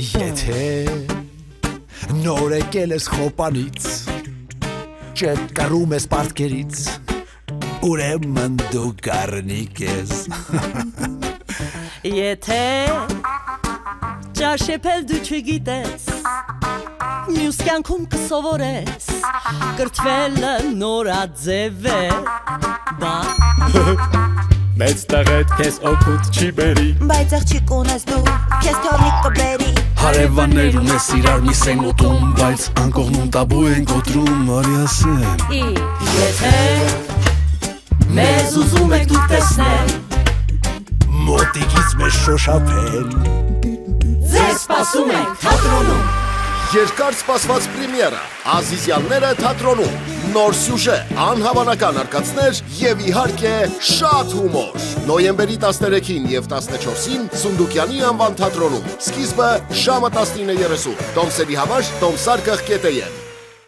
Եթե նոր եկել ես խոպանից, չետ կռում ես պարտքերից, ուրեմն դու կարնիկ ես։ Եթե ճաշեպել դու չգիտես, մյուս կյանքում կսովորես, կրթվելը նորաձև է, բա Մեծ տղետ քեզ օգուտ չի բերի Բայց աղջիկ ունես դու, քեզ թողնիկ կբերի Հարևաններ ունես իրար մի սեն ուտում, բայց անկողնում տաբու են կոտրում, արի ասեմ Եթե մեզ ուզում եք դուք տեսնել, մոտիկից մեզ շոշափել ձեզ սպասում ենք թատրոնում Երկար սպասված պրեմիերա, Ազիզյանները թատրոնում, նոր սյուժե, անհավանական արկածներ և իհարկե շատ հումոր։ Նոյեմբերի 13-ին և 14-ին Սունդուկյանի անվան թատրոնում, սկիզբը ժամը 19:30, տոմսերի համար տոմսարկղ.am